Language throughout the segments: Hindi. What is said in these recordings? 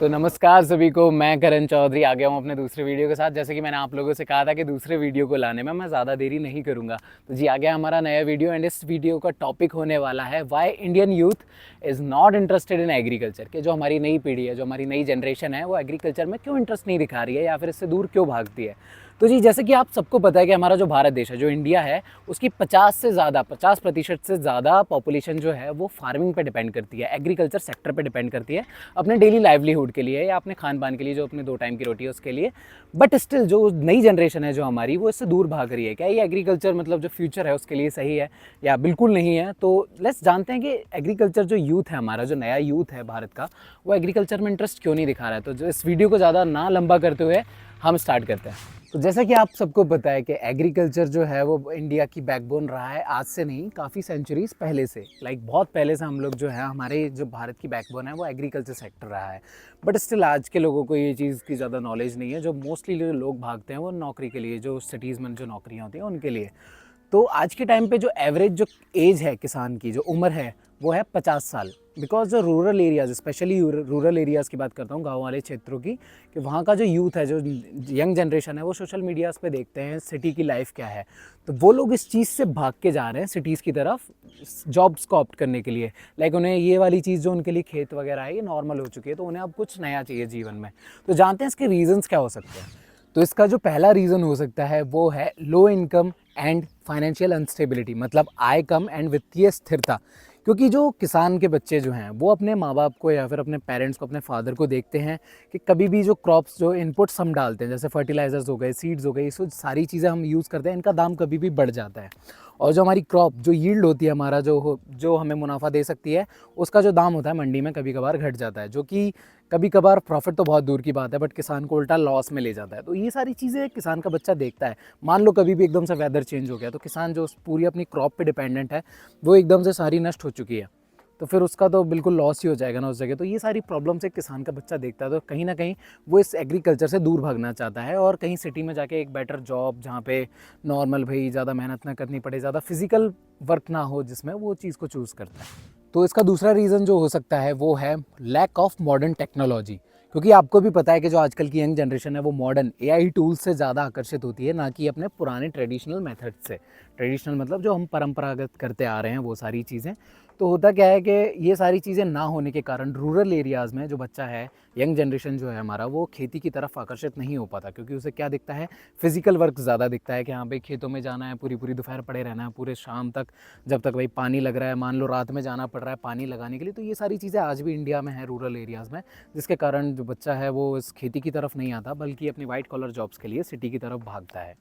तो नमस्कार सभी को, मैं करण चौधरी आ गया हूँ अपने दूसरे वीडियो के साथ। जैसे कि मैंने आप लोगों से कहा था कि दूसरे वीडियो को लाने में मैं ज़्यादा देरी नहीं करूँगा, तो जी आ गया हमारा नया वीडियो। एंड इस वीडियो का टॉपिक होने वाला है why Indian youth is not interested in agriculture. कि जो हमारी नई पीढ़ी है, जो हमारी नई जनरेशन है, वो एग्रीकल्चर में क्यों इंटरेस्ट नहीं दिखा रही है या फिर इससे दूर क्यों भागती है। तो जी जैसे कि आप सबको पता है कि हमारा जो भारत देश है, जो इंडिया है, उसकी 50% से ज़्यादा पॉपुलेशन जो है वो फार्मिंग पे डिपेंड करती है, एग्रीकल्चर सेक्टर पे डिपेंड करती है अपने डेली लाइवलीहुड के लिए या अपने खान पान के लिए, जो अपने 2 टाइम की रोटी है उसके लिए। बट स्टिल जो नई जनरेशन है जो हमारी, वो इससे दूर भाग रही है। क्या ये एग्रीकल्चर मतलब जो फ्यूचर है उसके लिए सही है या बिल्कुल नहीं है? तो लेट्स जानते हैं कि एग्रीकल्चर जो यूथ है हमारा, जो नया यूथ है भारत का, वो एग्रीकल्चर में इंटरेस्ट क्यों नहीं दिखा रहा है। तो जो इस वीडियो को ज़्यादा ना लंबा करते हुए हम स्टार्ट करते हैं। तो जैसा कि आप सबको पता है कि एग्रीकल्चर जो है वो इंडिया की बैकबोन रहा है, आज से नहीं काफ़ी सेंचुरीज पहले से। बहुत पहले से हम लोग जो है, हमारे जो भारत की बैकबोन है वो एग्रीकल्चर सेक्टर रहा है। बट स्टिल आज के लोगों को ये चीज़ की ज़्यादा नॉलेज नहीं है। जो मोस्टली जो लोग भागते हैं वो नौकरी के लिए, जो सिटीज़ में जो नौकरियाँ होती हैं उनके लिए। तो आज के टाइम पे जो एवरेज जो एज है किसान की, जो उम्र है, वो है 50 साल। बिकॉज जो rural areas, specially rural areas की बात करता हूँ, गाँव वाले क्षेत्रों की, कि वहाँ का जो यूथ है, जो यंग जनरेशन है, वो सोशल मीडियाज़ पे देखते हैं सिटी की लाइफ क्या है। तो वो लोग इस चीज़ से भाग के जा रहे हैं सिटीज़ की तरफ, जॉब्स को ऑप्ट करने के लिए। उन्हें ये वाली चीज़ जो उनके लिए खेत वगैरह है, ये नॉर्मल हो चुकी है, तो उन्हें अब कुछ नया चाहिए जीवन में। तो जानते हैं इसके रीजंस क्या हो सकते हैं। तो इसका जो पहला रीज़न हो सकता है वो है low income and financial unstability, मतलब आय कम एंड वित्तीय स्थिरता। क्योंकि जो किसान के बच्चे जो हैं वो अपने माँ बाप को या फिर अपने पेरेंट्स को, अपने फादर को देखते हैं कि कभी भी जो क्रॉप्स, जो इनपुट्स हम डालते हैं, जैसे फर्टिलाइजर्स हो गए, सीड्स हो गई, सो सारी चीज़ें हम यूज़ करते हैं, इनका दाम कभी भी बढ़ जाता है। और जो हमारी क्रॉप, जो यील्ड होती है हमारा, जो हमें मुनाफा दे सकती है, उसका जो दाम होता है मंडी में कभी कभार घट जाता है, जो कि कभी कभार प्रॉफिट तो बहुत दूर की बात है, बट किसान को उल्टा लॉस में ले जाता है। तो ये सारी चीज़ें किसान का बच्चा देखता है। मान लो कभी भी एकदम से वेदर चेंज हो गया, तो किसान जो पूरी अपनी क्रॉप पे डिपेंडेंट है, वो एकदम से सारी नष्ट हो चुकी है, तो फिर उसका तो बिल्कुल लॉस ही हो जाएगा ना उस जगह। तो ये सारी प्रॉब्लम्स एक किसान का बच्चा देखता है, तो कहीं ना कहीं वो इस एग्रीकल्चर से दूर भागना चाहता है और कहीं सिटी में जाके एक बेटर जॉब, जहाँ पे नॉर्मल भाई ज़्यादा मेहनत ना करनी पड़े, ज़्यादा फिजिकल वर्क ना हो, जिसमें वो चीज़ को चूज़ करता है। तो इसका दूसरा रीज़न जो हो सकता है वो है लैक ऑफ मॉडर्न टेक्नोलॉजी। क्योंकि आपको भी पता है कि जो आजकल की यंग जनरेशन है वो मॉडर्न एआई टूल्स से ज़्यादा आकर्षित होती है, ना कि अपने पुराने ट्रेडिशनल मेथड से। ट्रेडिशनल मतलब जो हम परंपरागत करते आ रहे हैं वो सारी चीज़ें। तो होता क्या है कि ये सारी चीज़ें ना होने के कारण रूरल एरियाज़ में जो बच्चा है, यंग जनरेशन जो है हमारा, वो खेती की तरफ आकर्षित नहीं हो पाता। क्योंकि उसे क्या दिखता है, फिजिकल वर्क ज़्यादा दिखता है कि हाँ भाई खेतों में जाना है, पूरी पूरी दोपहर पड़े रहना है, पूरे शाम तक, जब तक भाई पानी लग रहा है, मान लो रात में जाना पड़ रहा है पानी लगाने के लिए। तो ये सारी चीज़ें आज भी इंडिया में है रूरल एरियाज़ में, जिसके कारण जो बच्चा है वो इस खेती की तरफ नहीं आता, बल्कि अपनी वाइट कॉलर जॉब्स के लिए सिटी की तरफ भागता है।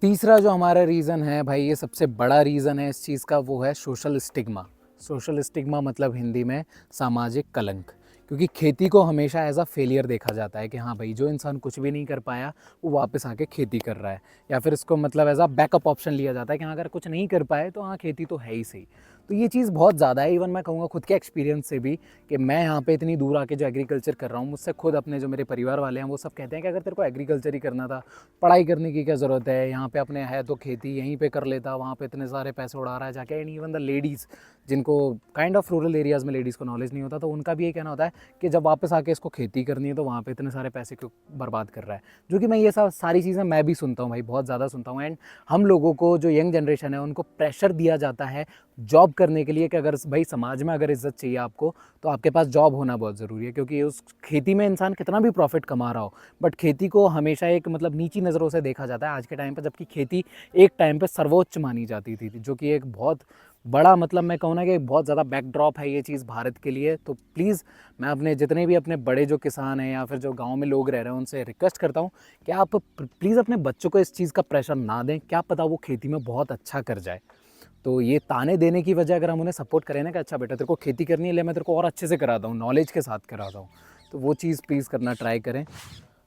तीसरा जो हमारा रीज़न है भाई, ये सबसे बड़ा रीज़न है इस चीज़ का, वो है सोशल स्टिग्मा। सोशल स्टिग्मा मतलब हिंदी में सामाजिक कलंक। क्योंकि खेती को हमेशा एज अ फेलियर देखा जाता है कि हाँ भाई, जो इंसान कुछ भी नहीं कर पाया वो वापस आके खेती कर रहा है, या फिर इसको मतलब एज अ बैकअप ऑप्शन लिया जाता है कि हाँ अगर कुछ नहीं कर पाए तो हाँ खेती तो है ही सही। तो ये चीज़ बहुत ज़्यादा है। इवन मैं कहूँगा खुद के एक्सपीरियंस से भी, कि मैं यहाँ पे इतनी दूर आके जो एग्रीकल्चर कर रहा हूँ, मुझसे खुद अपने जो मेरे परिवार वाले हैं वो सब कहते हैं कि अगर तेरे को एग्रीकल्चर ही करना था, पढ़ाई करने की क्या ज़रूरत है, यहाँ पे अपने है तो खेती यहीं पे कर लेता, वहाँ पे इतने सारे पैसे उड़ा रहा है जाके। एंड इवन द लेडीज़, जिनको काइंड ऑफ रूरल एरियाज़ में लेडीज़ को नॉलेज नहीं होता, तो उनका भी ये कहना होता है कि जब वापस आके इसको खेती करनी है तो वहाँ पे इतने सारे पैसे क्यों बर्बाद कर रहा है। जो कि मैं ये सब सारी चीज़ें मैं भी सुनता हूँ भाई, बहुत ज़्यादा सुनता हूँ। एंड हम लोगों को, जो यंग जनरेशन है, उनको प्रेशर दिया जाता है जॉब करने के लिए, कि अगर भाई समाज में अगर इज्जत चाहिए आपको, तो आपके पास जॉब होना बहुत ज़रूरी है। क्योंकि उस खेती में इंसान कितना भी प्रॉफिट कमा रहा हो, बट खेती को हमेशा एक मतलब नीची नज़रों से देखा जाता है आज के टाइम पर, जबकि खेती एक टाइम पे सर्वोच्च मानी जाती थी, जो कि एक बहुत बड़ा, मतलब मैं कहूँ ना कि बहुत ज़्यादा बैकड्रॉप है ये चीज़ भारत के लिए। तो प्लीज़ मैं अपने जितने भी अपने बड़े जो किसान हैं या फिर जो गांव में लोग रह रहे हैं, उनसे रिक्वेस्ट करता हूँ कि आप प्लीज़ अपने बच्चों को इस चीज़ का प्रेशर ना दें। क्या पता वो खेती में बहुत अच्छा कर जाए। तो ये ताने देने की वजह अगर हम उन्हें सपोर्ट करें ना कि अच्छा बेटा तेरे को खेती करनी है, ले मैं तेरे को और अच्छे से कराता हूँ, नॉलेज के साथ कराता हूँ, तो वो चीज़ प्लीज़ करना ट्राई करें।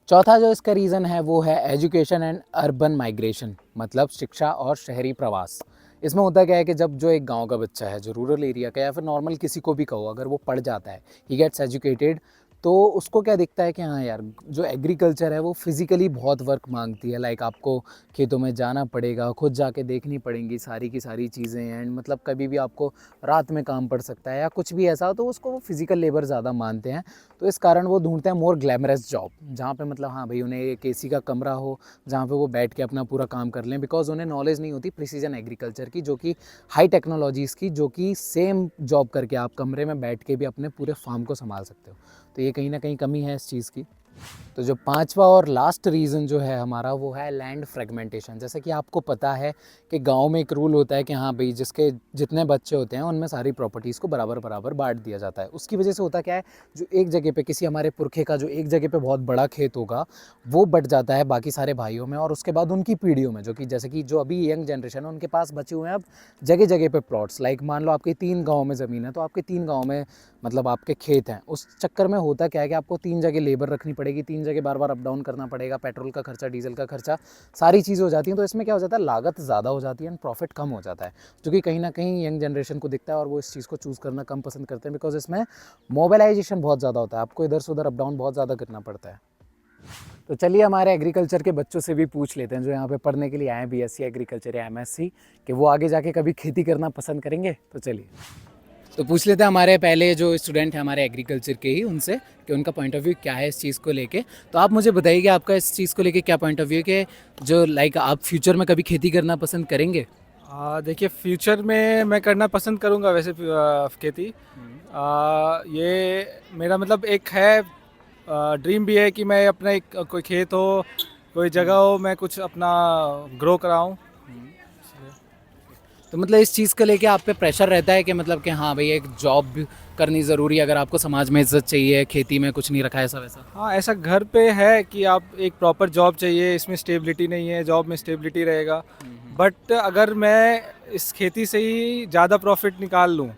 चौथा जो इसका रीज़न है वो है एजुकेशन एंड अर्बन माइग्रेशन, मतलब शिक्षा और शहरी प्रवास। इसमें होता क्या है कि जब जो एक गांव का बच्चा है, जो रूरल एरिया का, या फिर नॉर्मल किसी को भी कहो, अगर वो पढ़ जाता है, ही गेट्स एजुकेटेड, तो उसको क्या दिखता है कि हाँ यार, जो एग्रीकल्चर है वो फिज़िकली बहुत वर्क मांगती है। लाइक आपको खेतों में जाना पड़ेगा, खुद जाके देखनी पड़ेंगी सारी की सारी चीज़ें, एंड मतलब कभी भी आपको रात में काम पड़ सकता है या कुछ भी ऐसा हो, तो उसको वो फिज़िकल लेबर ज़्यादा मानते हैं। तो इस कारण वो ढूंढते हैं मोर ग्लैमरस जॉब, जहाँ पे मतलब हाँ भाई उन्हें एक एसी का कमरा हो, जहाँ पे वो बैठ के अपना पूरा काम कर लें, बिकॉज उन्हें नॉलेज नहीं होती प्रिसीजन एग्रीकल्चर की, जो कि हाई टेक्नोलॉजीज़ की, जो कि सेम जॉब करके आप कमरे में बैठ के भी अपने पूरे फार्म को संभाल सकते हो। तो ये कहीं ना कहीं कमी है इस चीज़ की। तो जो पांचवा और लास्ट रीज़न जो है हमारा, वो है लैंड फ्रेगमेंटेशन। जैसे कि आपको पता है कि गांव में एक रूल होता है कि हाँ भाई, जिसके जितने बच्चे होते हैं उनमें सारी प्रॉपर्टीज़ को बराबर बराबर बांट दिया जाता है। उसकी वजह से होता क्या है, जो एक जगह पे किसी हमारे पुरखे का जो एक जगह पे बहुत बड़ा खेत होगा, वो बट जाता है बाकी सारे भाइयों में, और उसके बाद उनकी पीढ़ियों में, जो कि जैसे कि जो अभी यंग जनरेशन है उनके पास बचे हुए हैं अब जगह जगह पे प्लॉट्स। लाइक मान लो आपके 3 गाँव में ज़मीन है, तो आपके 3 गाँव में मतलब आपके खेत हैं। उस चक्कर में होता क्या है कि आपको 3 जगह लेबर रखनी पड़ेगी, 3 जगह बार बार अप डाउन करना पड़ेगा, पेट्रोल का खर्चा, डीजल का खर्चा, सारी चीज़ें हो जाती हैं। तो इसमें क्या हो जाता है, लागत ज़्यादा हो जाती है एंड प्रॉफिट कम हो जाता है, जो कि कहीं ना कहीं यंग जनरेशन को दिखता है और वो इस चीज़ को चूज़ करना कम पसंद करते हैं, बिकॉज इसमें मोबिलाइजेशन बहुत ज़्यादा होता है, आपको इधर से उधर अप डाउन बहुत ज़्यादा करना पड़ता है। तो चलिए हमारे एग्रीकल्चर के बच्चों से भी पूछ लेते हैं, जो यहाँ पे पढ़ने के लिए आए हैं, बीएससी एग्रीकल्चर या एमएससी, कि वो आगे जाके कभी खेती करना पसंद करेंगे। तो चलिए तो पूछ लेते हैं हमारे पहले जो स्टूडेंट हैं हमारे एग्रीकल्चर के ही, उनसे कि उनका पॉइंट ऑफ व्यू क्या है इस चीज़ को लेके। तो आप मुझे बताइए कि आपका इस चीज़ को लेके क्या पॉइंट ऑफ व्यू है, कि जो लाइक आप फ्यूचर में कभी खेती करना पसंद करेंगे? देखिए फ्यूचर में मैं करना पसंद करूंगा वैसे खेती। ये मेरा मतलब एक है, ड्रीम भी है कि मैं अपना एक कोई खेत हो, कोई जगह हो, मैं कुछ अपना ग्रो कराऊं। तो मतलब इस चीज़ को लेके आप पे प्रेशर रहता है कि मतलब कि हाँ भाई, एक जॉब भी करनी ज़रूरी है, अगर आपको समाज में इज्जत चाहिए, खेती में कुछ नहीं रखा है ऐसा वैसा? हाँ, ऐसा घर पे है कि आप एक प्रॉपर जॉब चाहिए, इसमें स्टेबिलिटी नहीं है, जॉब में स्टेबिलिटी रहेगा। बट अगर मैं इस खेती से ही ज़्यादा प्रॉफिट निकाल लूँ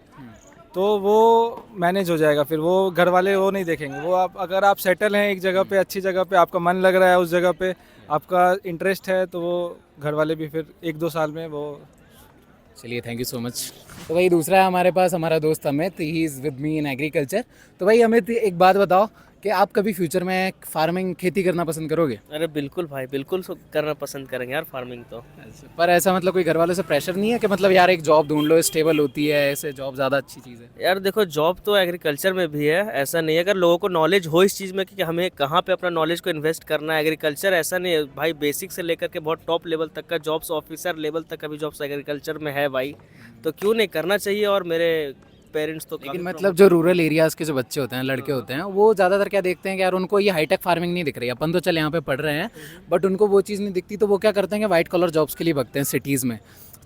तो वो मैनेज हो जाएगा, फिर वो घर वाले वो नहीं देखेंगे। वो आप अगर आप सेटल हैं एक जगह पे, अच्छी जगह पे, आपका मन लग रहा है उस जगह पे, आपका इंटरेस्ट है, तो वो घर वाले भी फिर 1-2 साल में वो। चलिए, थैंक यू सो मच। तो भाई दूसरा है हमारे पास हमारा दोस्त Amit, he is with me in agriculture. तो भाई अमित, एक बात बताओ कि आप कभी फ्यूचर में फार्मिंग खेती करना पसंद करोगे? अरे बिल्कुल भाई, बिल्कुल करना पसंद करेंगे यार फार्मिंग तो। पर ऐसा मतलब कोई घर वालों से प्रेशर नहीं है कि मतलब यार एक जॉब ढूंढ लो, स्टेबल होती है, ऐसे जॉब ज़्यादा अच्छी चीज़ है? यार देखो, जॉब तो एग्रीकल्चर में भी है, ऐसा नहीं है। अगर लोगों को नॉलेज हो इस चीज़ में कि हमें कहाँ पे अपना नॉलेज को इन्वेस्ट करना है, एग्रीकल्चर ऐसा नहीं है भाई, बेसिक से लेकर के बहुत टॉप लेवल तक का जॉब्स, ऑफिसर लेवल तक का भी जॉब्स एग्रीकल्चर में है भाई। तो क्यों नहीं करना चाहिए। और मेरे पेरेंट्स तो लेकिन काफी मतलब जो रूरल एरियाज़ के जो बच्चे होते हैं, लड़के होते हैं, वो ज़्यादातर क्या देखते हैं कि यार उनको ये हाईटेक फार्मिंग नहीं दिख रही है। अपन तो चल यहाँ पे पढ़ रहे हैं, बट उनको वो चीज़ नहीं दिखती, तो वो क्या करते हैं कि वाइट कॉलर जॉब्स के लिए भगते हैं सिटीज़ में।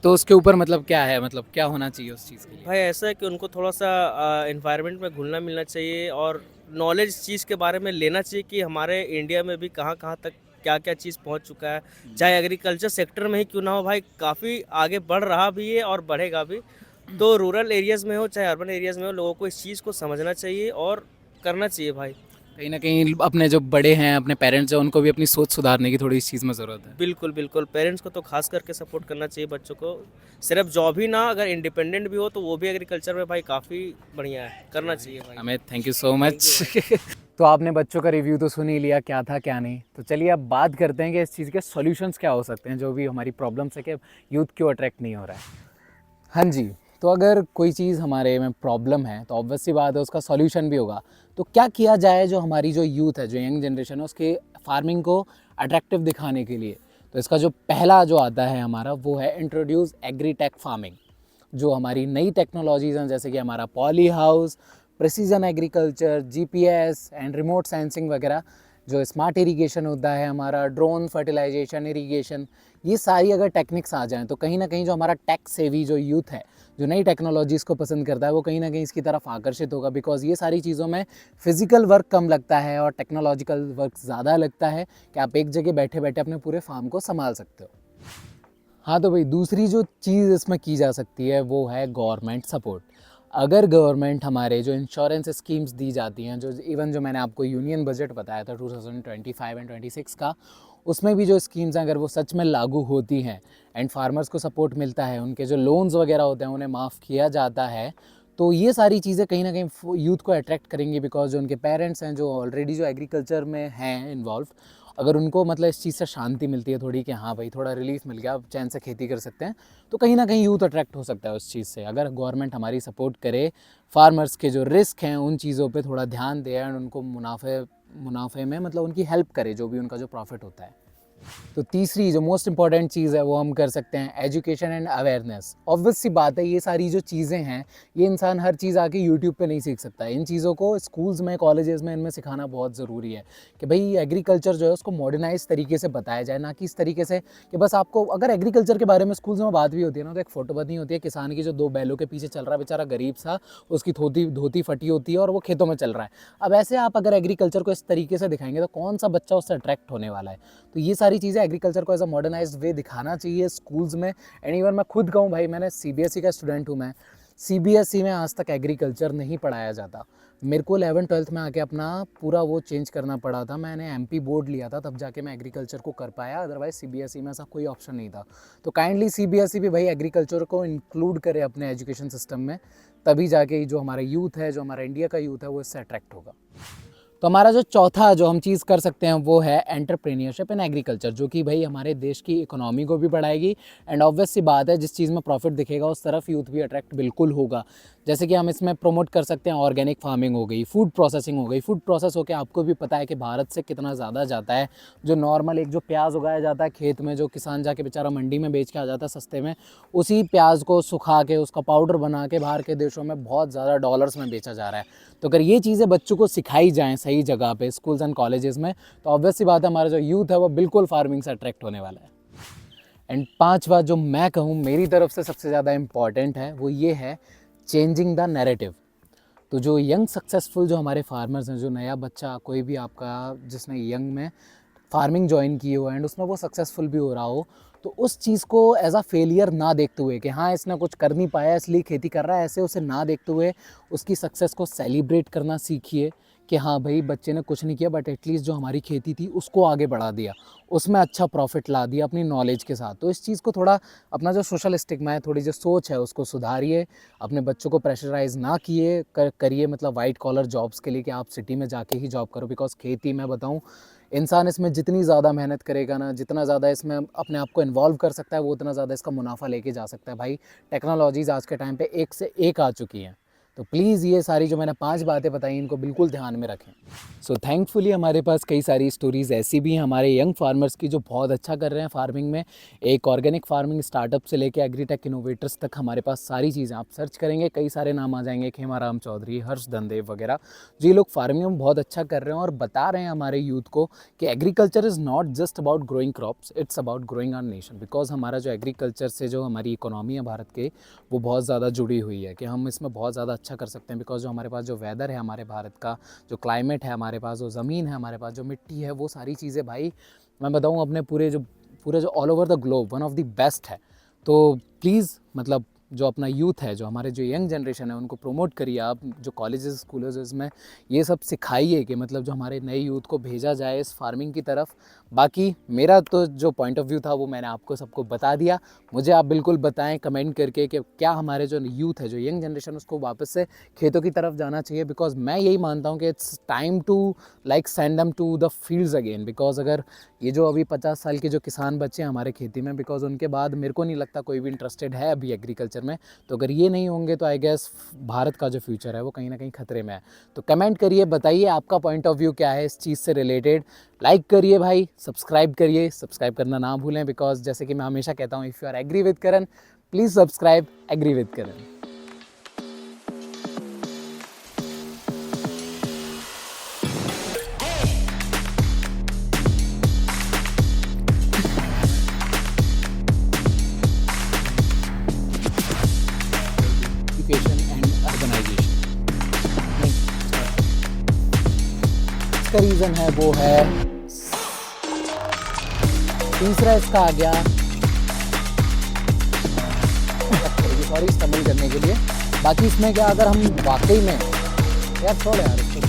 तो उसके ऊपर मतलब क्या है, मतलब क्या होना चाहिए उस चीज़ के लिए? भाई ऐसा है कि उनको थोड़ा सा इन्वायरमेंट में घुलना मिलना चाहिए और नॉलेज इस चीज़ के बारे में लेना चाहिए कि हमारे इंडिया में भी कहाँ कहाँ तक क्या क्या चीज़ पहुंच चुका है। चाहे एग्रीकल्चर सेक्टर में ही क्यों ना हो भाई, काफ़ी आगे बढ़ रहा भी है और बढ़ेगा भी। तो रूरल एरियाज़ में हो चाहे अर्बन एरियाज़ में हो, लोगों को इस चीज़ को समझना चाहिए और करना चाहिए भाई। कहीं ना कहीं अपने जो बड़े हैं, अपने पेरेंट्स हैं, उनको भी अपनी सोच सुधारने की थोड़ी इस चीज़ में ज़रूरत है। बिल्कुल बिल्कुल, पेरेंट्स को तो खास करके सपोर्ट करना चाहिए बच्चों को। सिर्फ जॉब ही ना, अगर इंडिपेंडेंट भी हो तो वो भी एग्रीकल्चर में भाई काफ़ी बढ़िया है, करना चाहिए भाई। हमें थैंक यू सो मच। तो आपने बच्चों का रिव्यू तो सुन ही लिया, क्या था क्या नहीं। तो चलिए अब बात करते हैं कि इस चीज़ के सॉल्यूशंस क्या हो सकते हैं, जो भी हमारी प्रॉब्लम्स है कि यूथ क्यों अट्रैक्ट नहीं हो रहा है। हाँ जी, तो अगर कोई चीज़ हमारे में प्रॉब्लम है तो ऑब्वियस सी बात है उसका सॉल्यूशन भी होगा। तो क्या किया जाए जो हमारी जो यूथ है, जो यंग जनरेशन है, उसके फार्मिंग को अट्रैक्टिव दिखाने के लिए? तो इसका जो पहला जो आता है हमारा, वो है इंट्रोड्यूस एग्रीटेक फार्मिंग। जो हमारी नई टेक्नोलॉजीज़ हैं, जैसे कि हमारा poly house, precision agriculture, GPS and remote sensing वगैरह, जो स्मार्ट इरिगेशन होता है हमारा, ड्रोन फर्टिलाइजेशन, इरिगेशन, ये सारी अगर टेक्निक्स आ जाएं तो कहीं ना कहीं जो हमारा टेक सेवी जो यूथ है, जो नई टेक्नोलॉजीज़ को पसंद करता है, वो कहीं ना कहीं इसकी तरफ आकर्षित होगा। बिकॉज ये सारी चीज़ों में फिजिकल वर्क कम लगता है और टेक्नोलॉजिकल वर्क ज़्यादा लगता है, कि आप एक जगह बैठे बैठे अपने पूरे फार्म को संभाल सकते हो। हाँ, तो भाई दूसरी जो चीज़ इसमें की जा सकती है वो है गवर्नमेंट सपोर्ट। अगर गवर्नमेंट हमारे जो इंश्योरेंस स्कीम्स दी जाती हैं, जो इवन जो मैंने आपको यूनियन बजट बताया था 2025 एंड 26 का, उसमें भी जो स्कीम्स हैं अगर वो सच में लागू होती हैं एंड फार्मर्स को सपोर्ट मिलता है, उनके जो लोन्स वगैरह होते हैं उन्हें माफ़ किया जाता है, तो ये सारी चीज़ें कहीं ना कहीं यूथ को अट्रैक्ट करेंगी, बिकॉज जो उनके पेरेंट्स हैं जो ऑलरेडी जो एग्रीकल्चर में हैं इन्वॉल्व, अगर उनको मतलब इस चीज़ से शांति मिलती है थोड़ी कि हाँ भाई थोड़ा रिलीफ मिल गया, अब चैन से खेती कर सकते हैं, तो कहीं ना कहीं यूथ अट्रैक्ट हो सकता है उस चीज़ से। अगर गवर्नमेंट हमारी सपोर्ट करे, फार्मर्स के जो रिस्क हैं उन चीज़ों पे थोड़ा ध्यान दे एंड उनको मुनाफे में मतलब उनकी हेल्प करे, जो भी उनका जो प्रॉफिट होता है। तो तीसरी जो मोस्ट इंपॉर्टेंट चीज़ है वो हम कर सकते हैं एजुकेशन एंड अवेयरनेस। ऑब्वियस सी बात है, ये सारी जो चीज़ें हैं ये इंसान हर चीज़ आके यूट्यूब पे नहीं सीख सकता है। इन चीज़ों को स्कूल्स में, कॉलेजेस में इनमें सिखाना बहुत ज़रूरी है कि भाई एग्रीकल्चर जो है उसको मॉडर्नाइज तरीके से बताया जाए, ना कि इस तरीके से कि बस आपको, अगर एग्रीकल्चर के बारे में स्कूल्स में बात भी होती है ना, तो एक फ़ोटो बनी होती है किसान की जो 2 बैलों के पीछे चल रहा है, बेचारा गरीब सा, उसकी धोती फटी होती है और वो खेतों में चल रहा है। अब ऐसे आप अगर एग्रीकल्चर को इस तरीके से दिखाएंगे तो कौन सा बच्चा उससे अट्रैक्ट होने वाला है। तो ये सारी चीज़ें एग्रीकल्चर को एज अ मॉडर्नाइज्ड वे दिखाना चाहिए स्कूल्स में। एंड इवन मैं खुद कहूँ भाई, मैंने CBSE का स्टूडेंट हूँ, मैं CBSE में आज तक एग्रीकल्चर नहीं पढ़ाया जाता। मेरे को 11th-12th में आके अपना पूरा वो चेंज करना पड़ा था। मैंने MP बोर्ड लिया था, तब जाके मैं एग्रीकल्चर को कर पाया, अदरवाइज CBSE में ऐसा कोई ऑप्शन नहीं था। तो काइंडली CBSE भी भाई एग्रीकल्चर को इंक्लूड करे अपने एजुकेशन सिस्टम में, तभी जाके जो हमारा यूथ है, जो हमारा इंडिया का यूथ है, वो इससे अट्रैक्ट होगा। तो हमारा जो चौथा जो हम चीज़ कर सकते हैं वो है एंटरप्रेन्योरशिप इन एग्रीकल्चर, जो कि भाई हमारे देश की इकोनॉमी को भी बढ़ाएगी। एंड ऑब्वियस सी बात है, जिस चीज़ में प्रॉफिट दिखेगा उस तरफ यूथ भी अट्रैक्ट बिल्कुल होगा। जैसे कि हम इसमें प्रमोट कर सकते हैं ऑर्गेनिक फार्मिंग हो गई, फूड प्रोसेसिंग हो गई। फूड प्रोसेस होकर आपको भी पता है कि भारत से कितना ज़्यादा जाता है। जो नॉर्मल एक जो प्याज उगाया जाता है खेत में, जो किसान जाके बेचारा मंडी में बेच के आ जाता है सस्ते में, उसी प्याज को सुखा के उसका पाउडर बना के बाहर के देशों में बहुत ज़्यादा डॉलर्स में बेचा जा रहा है। तो अगर ये चीज़ें बच्चों को सिखाई जाएँ सही जगह पे, स्कूल्स एंड कॉलेजेस में, तो ऑब्वियस सी बात है हमारा जो यूथ है वो बिल्कुल फार्मिंग से अट्रैक्ट होने वाला है। एंड 5वां जो मैं कहूँ मेरी तरफ से सबसे ज़्यादा इम्पॉर्टेंट है वो ये है चेंजिंग द नैरेटिव। तो जो यंग सक्सेसफुल जो हमारे फार्मर्स हैं, जो नया बच्चा कोई भी आपका जिसने यंग में फार्मिंग ज्वाइन की हो एंड उसमें वो सक्सेसफुल भी हो रहा हो, तो उस चीज़ को एज अ फेलियर ना देखते हुए कि हाँ इसने कुछ कर नहीं पाया इसलिए खेती कर रहा है, ऐसे उसे ना देखते हुए उसकी सक्सेस को सेलिब्रेट करना सीखिए कि हाँ भाई बच्चे ने कुछ नहीं किया बट एटलीस्ट जो हमारी खेती थी उसको आगे बढ़ा दिया, उसमें अच्छा प्रॉफिट ला दिया अपनी नॉलेज के साथ। तो इस चीज़ को थोड़ा अपना जो सोशल स्टिग्मा है, थोड़ी जो सोच है उसको सुधारिए। अपने बच्चों को प्रेशराइज़ ना करिए मतलब वाइट कॉलर जॉब्स के लिए कि आप सिटी में जाके ही जॉब करो। बिकॉज खेती मैं बताऊँ, इंसान इसमें जितनी ज़्यादा मेहनत करेगा ना, जितना ज़्यादा इसमें अपने आप को इन्वॉल्व कर सकता है, वो उतना ज़्यादा इसका मुनाफा लेके जा सकता है। भाई टेक्नोलॉजीज़ आज के टाइम पे एक से एक आ चुकी हैं। तो प्लीज़ ये सारी जो मैंने 5 बातें बताई इनको बिल्कुल ध्यान में रखें। सो थैंकफुली हमारे पास कई सारी स्टोरीज़ ऐसी भी हैं हमारे यंग फार्मर्स की जो बहुत अच्छा कर रहे हैं फार्मिंग में। एक ऑर्गेनिक फार्मिंग स्टार्टअप से लेके एग्रीटेक इनोवेटर्स तक हमारे पास सारी चीज़ें, आप सर्च करेंगे कई सारे नाम आ जाएंगे, खेमाराम चौधरी, हर्ष धनदेव वगैरह, जो ये लोग फार्मिंग में बहुत अच्छा कर रहे हैं और बता रहे हैं हमारे यूथ को कि agriculture is not just about growing crops, it's about growing our nation. Because हमारा जो एग्रीकल्चर से जो हमारी इकोनॉमी है भारत के, वो बहुत ज़्यादा जुड़ी हुई है कि हम इसमें बहुत ज़्यादा अच्छा कर सकते हैं। बिकॉज जो हमारे पास जो वेदर है हमारे भारत का, जो क्लाइमेट है हमारे पास, जो ज़मीन है हमारे पास, जो मिट्टी है, वो सारी चीज़ें भाई मैं बताऊँ अपने पूरे जो all over the globe one of the best है। तो प्लीज़ मतलब जो अपना यूथ है, जो हमारे जो यंग जनरेशन है, उनको प्रमोट करिए आप। जो कॉलेजेस स्कूल्स में ये सब सिखाइए कि मतलब जो हमारे नए यूथ को भेजा जाए इस फार्मिंग की तरफ। बाकी मेरा तो जो पॉइंट ऑफ व्यू था वो मैंने आपको सबको बता दिया। मुझे आप बिल्कुल बताएं कमेंट करके कि क्या हमारे जो यूथ है, जो यंग जनरेशन, उसको वापस से खेतों की तरफ जाना चाहिए। बिकॉज मैं यही मानता हूँ कि it's time to like send them to the fields again. Because अगर ये जो अभी 50 साल के जो किसान बच्चे हैं हमारे खेती में, बिकॉज उनके बाद मेरे को नहीं लगता कोई भी इंटरेस्टेड है अभी एग्रीकल्चर में। तो अगर ये नहीं होंगे तो आई गेस भारत का जो फ्यूचर है वो कहीं ना कहीं खतरे में है। तो कमेंट करिए, बताइए आपका पॉइंट ऑफ व्यू क्या है इस चीज़ से रिलेटेड। लाइक करिए भाई, सब्सक्राइब करिए, सब्सक्राइब करना ना भूलें। बिकॉज जैसे कि मैं हमेशा कहता हूँ, if you are agree with Karan please subscribe agree with Karan. इसका रीज़न है वो है, तीसरा इसका आ गया, सॉरी स्टम्बल करने के लिए। बाकी इसमें क्या, अगर हम वाकई में यार छोड़ यार इसको